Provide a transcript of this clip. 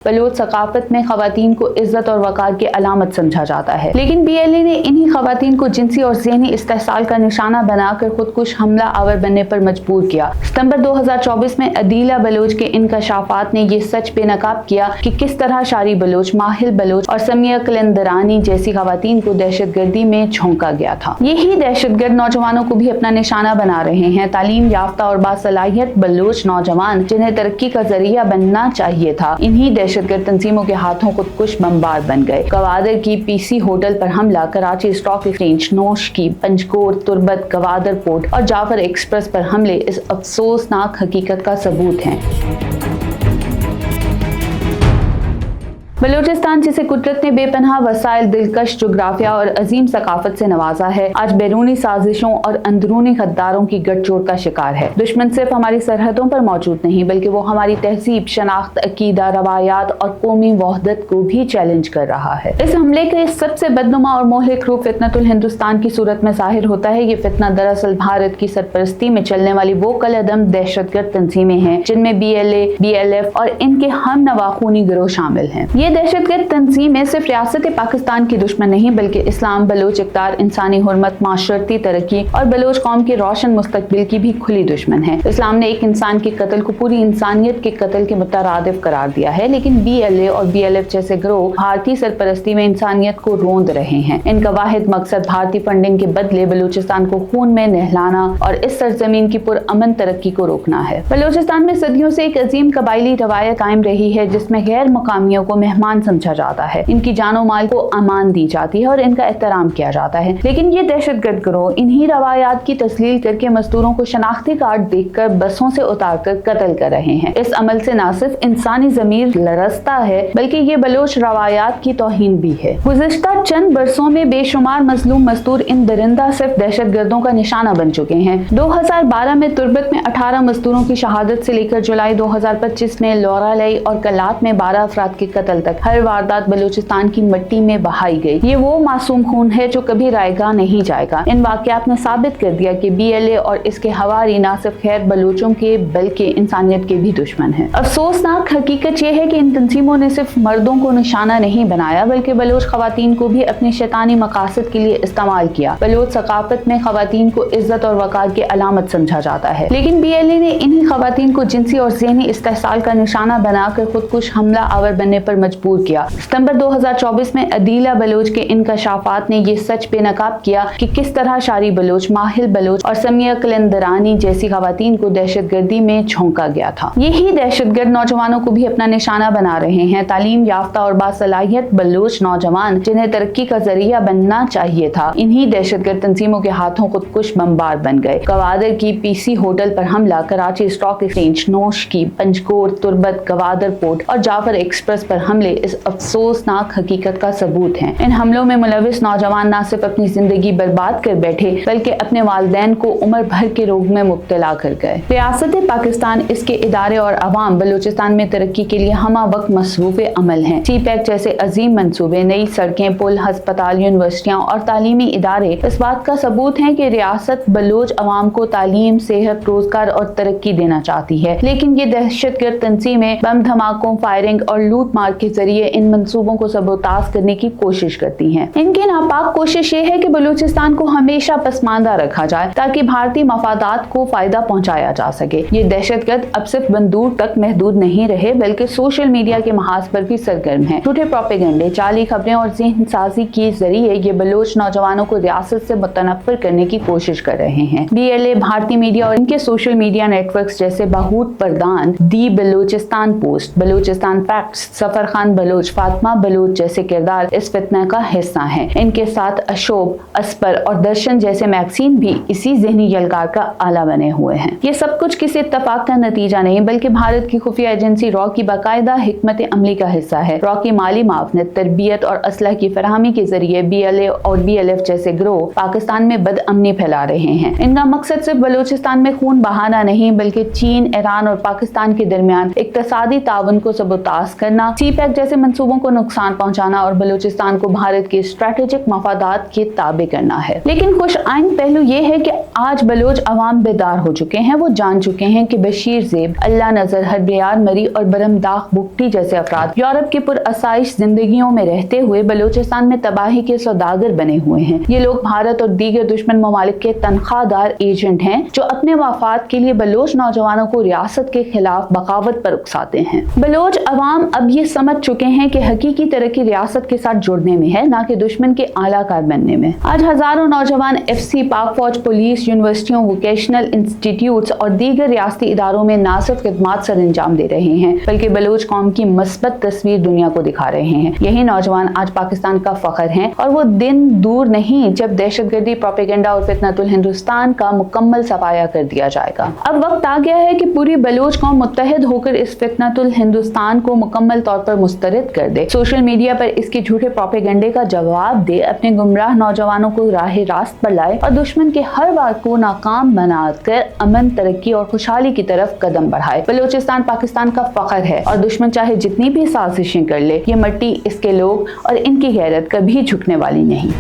Bloch सकाफत में खवातीन को इज्जत और वकार की अलामत समझा जाता है, लेकिन BLA ने इन्हीं खवातीन को जिनसी और ज़हनी इस्तेहसाल का निशाना बनाकर खुदकुश हमला आवर बनने पर मजबूर किया। सितंबर 2024 में अदीला बलोच के इंकशाफात ने ये सच बेनकाब किया कि किस तरह शारी बलोच, माहिल बलोच और समिया कलंदरानी जैसी खवातीन को दहशतगर्दी में झोंका गया था। यही दहशतगर्द नौजवानों को भी अपना निशाना बना रहे हैं। तालीम याफ्ता और बासलाहियत बलोच नौजवान जिन्हें तरक्की का जरिया बनना चाहिए था, इन्हीं दहशतगर्द तंजीमों के हाथों खुदकुश बमबार बन गए। गवादर की PC होटल पर हमला, कराची स्टॉक एक्सचेंज, नोश की, पंजकोर, तुर्बत, गवादर पोर्ट और जाफर एक्सप्रेस पर हमले इस अफसोसनाक हकीकत का सबूत हैं। बलूचिस्तान जिसे कुदरत ने बेपनाह वसाइल, दिलकश जोग्राफिया और अजीम सकाफत से नवाजा है, आज बैरूनी साजिशों और अंदरूनी गद्दारों की गठजोड़ का शिकार है। दुश्मन सिर्फ हमारी सरहदों पर मौजूद नहीं बल्कि वो हमारी तहजीब, शनाख्त, अकीदा, रवायात और कौमी वहदत को भी चैलेंज कर रहा है। इस हमले के सबसे बदनुमा और मोहलिक रूप फितनतुल हिंदुस्तान की सूरत में जाहिर होता है। ये फितना दरअसल भारत की सरपरस्ती में चलने वाली वो कलअदम दहशतगर्द तंजीमें हैं जिनमें BLA, BLF और इनके हम नवा खूनी गिरोह शामिल हैं। ये दहशतगर्द तंजीमें सिर्फ रियासत पाकिस्तान की दुश्मन नहीं बल्कि इस्लाम, बलोच इक़्तिदार, इंसानी हुर्मत, माशरती तरक्की और बलोच कौम के रोशन मुस्तकबिल की भी खुली दुश्मन है। इस्लाम ने एक इंसान के कत्ल को पूरी इंसानियत के कत्ल के मुतरादिफ करार दिया है, लेकिन BLA और BLF जैसे गिरोह भारतीय सरपरस्ती में इंसानियत को रोंद रहे हैं। इनका वाहिद मकसद भारतीय फंडिंग के बदले बलूचिस्तान को खून में नहलाना और इस सरजमीन की पुरअमन तरक्की को रोकना है। बलूचिस्तान में सदियों से एक अजीम कबायली रवायत कायम रही है जिसमें गैर मुकामियों को मेहमान समझा जाता है, इनकी जानो माल को अमान दी जाती है और इनका एहतराम किया जाता है। लेकिन ये दहशतगर्द गिरोह इन्हीं रवायात की तस्लील करके मजदूरों को शनाख्ती कार्ड देकर बसों से उतारकर कत्ल कर रहे हैं। इस अमल से न सिर्फ इंसानी ज़मीर लरजता है बल्कि ये बलोच रवायात की तौहीन भी है। गुज़िश्ता चंद बरसों में बेशुमार मजलूम मजदूर इन दरिंदा सिर्फ दहशतगर्दों का निशाना बन चुके हैं। 2012 में तुर्बत में 18 मजदूरों की शहादत से लेकर जुलाई 2025 में लोरालई और कलात में 12 अफराद के कत्ल तक हर वारदात बलूचिस्तान की मिट्टी में बहाई गई। ये वो मासूम खून है जो कभी रायगा नहीं जाएगा। इन वाकयात ने साबित कर दिया कि BLA और इसके हवारी न सिर्फ खैर बलूचों के बल्कि इंसानियत के भी दुश्मन हैं। अफसोसनाक हकीकत यह है कि इन तंजीमों ने सिर्फ मर्दों को निशाना नहीं बनाया बल्कि बलोच खवातीन को भी अपने शैतानी मकासद के लिए इस्तेमाल किया। बलोच सकाफत में खवातीन को इज्जत और वकार की अलामत समझा जाता है, लेकिन BLA ने इन्हीं खवातीन को जिनसी और ज़हनी इस्तेहसाल का निशाना बनाकर खुदकुश हमला आवर बनने पर मजबूर किया। सितंबर 2024 में अदीला बलोच के इंकशाफात ने ये सच बेनकाब किया कि किस तरह शारी बलोच, माहिल बलोच और समिया कलंदरानी जैसी खवातीन को दहशतगर्दी में झोंका गया था। यही दहशतगर्द नौजवानों को भी अपना निशाना बना रहे हैं। तालीम याफ्ता और बासलाहियत बलोच नौजवान जिन्हें तरक्की का जरिया बनना चाहिए था, इन्हीं दहशतगर्द तंजीमों के हाथों खुदकुश बमबार बन गए। गवादर की PC होटल पर हमला, कराची स्टॉक एक्सचेंज, नोश की, पंजकोर, तुर्बत, गवादर पोर्ट और जाफर एक्सप्रेस पर हमले इस अफसोसनाक हकीकत का सबूत हैं। इन हमलों में मुलविस नौजवान न सिर्फ अपनी जिंदगी बर्बाद कर बैठे बल्कि अपने वालिदैन को उम्र भर के रोग में मुब्तला कर गए। रियासत पाकिस्तान, इसके इदारे और अवाम बलूचिस्तान में तरक्की के लिए हमा वक्त मसरूफ़ अमल हैं। CPEC जैसे अजीम मंसूबे, नई सड़कें, पुल, हस्पताल, यूनिवर्सिटियाँ और तालीमी इदारे इस बात का सबूत हैं कि रियासत बलोच अवाम को तालीम, सेहत, रोजगार और तरक्की देना चाहती है। लेकिन ये दहशतगर्द तंजीमें बम धमाकों, फायरिंग और लूट मार के जरिए इन मंसूबों को सबोताज करने की कोशिश करती हैं। इनकी नापाक कोशिश ये है कि बलूचिस्तान को हमेशा पसमानदा रखा जाए ताकि भारतीय मफादात को फायदा पहुंचाया जा सके। ये दहशतगर्द अब सिर्फ बंदूक तक महदूद नहीं रहे बल्कि सोशल मीडिया के महाज पर भी सरगर्म है। झूठे प्रोपेगेंडे, जाली खबरें और ज़हन साजी के जरिए ये बलोच नौजवानों को रियासत से मुतनफ़िर करने की कोशिश कर रहे हैं। BLA, भारतीय मीडिया और इनके सोशल मीडिया नेटवर्क्स जैसे बहूत परदान, दी बलूचिस्तान पोस्ट, बलूचिस्तान फैक्ट्स, सफर खान बलोच, फातिमा बलोच जैसे किरदार इस फितना का हिस्सा हैं। इनके साथ अशोक, अस्पर और दर्शन जैसे मैगजीन भी इसी ज़हनी यलगार का आला बने हुए हैं। ये सब कुछ किसी इत्तफाक का नतीजा नहीं बल्कि भारत की खुफिया एजेंसी रॉ की बाकायदा हिकमत अमली का हिस्सा है। रॉ की माली मावनत, तरबियत और असलह की फराहमी के जरिए BLA और BLF जैसे गिरोह पाकिस्तान में बदअमनी फैला रहे हैं। इनका मकसद सिर्फ बलूचिस्तान में खून बहाना नहीं बल्कि चीन, ईरान और पाकिस्तान के दरमियान इक्तसादी ताउन को सबोताज करना। CPEC तक जैसे मंसूबों को नुकसान पहुंचाना और बलूचिस्तान को भारत के स्ट्रैटेजिक मफादात के ताबे करना है। लेकिन खुश आइन पहलू ये है कि आज बलोच अवाम बेदार हो चुके हैं। वो जान चुके हैं कि बशीर ज़ेब, अल्लाह नजर, हरबियार मरी और बरमदाख बुगटी जैसे अफराद यूरोप की पुरअसाइश जिंदगियों में रहते हुए बलूचिस्तान में तबाही के सौदागर बने हुए हैं। ये लोग भारत और दीगर दुश्मन ममालिक के तनख्वाहदार एजेंट हैं जो अपने मफाद के लिए बलोच नौजवानों को रियासत के खिलाफ बगावत पर उकसाते हैं। बलोच अवाम अब ये समझ चुके हैं कि हकीकी तरक्की रियासत के साथ जुड़ने में है, ना कि दुश्मन के आलाकार बनने में। आज हजारों नौजवान FC, पाक फौज, पुलिस, यूनिवर्सिटियों, वोकेशनल इंस्टीट्यूट्स और दीगर रियासती इदारों में ना सिर्फ खिदमात सर अंजाम दे रहे हैं बल्कि बलोच कौम की मस्बत तस्वीर दुनिया को दिखा रहे हैं। यही नौजवान आज पाकिस्तान का फख्र हैं और वो दिन दूर नहीं जब दहशतगर्दी, प्रोपेगेंडा और फितनतुल हिंदुस्तान का मुकम्मल सफाया कर दिया जाएगा। अब वक्त आ गया है कि पूरी बलोच कौम मुत्तहिद होकर इस फितनतुल हिंदुस्तान को मुकम्मल तौर पर मुस्तरद कर दे, सोशल मीडिया पर इसके झूठे प्रोपेगेंडे का जवाब दे, अपने गुमराह नौजवानों को राह रास्त पर लाए और दुश्मन के हर बात को नाकाम बनाकर अमन, तरक्की और खुशहाली की तरफ कदम बढ़ाए। बलूचिस्तान पाकिस्तान का फख्र है और दुश्मन चाहे जितनी भी साजिशें कर ले, ये मट्टी, इसके लोग और इनकी गैरत कभी झुकने वाली नहीं।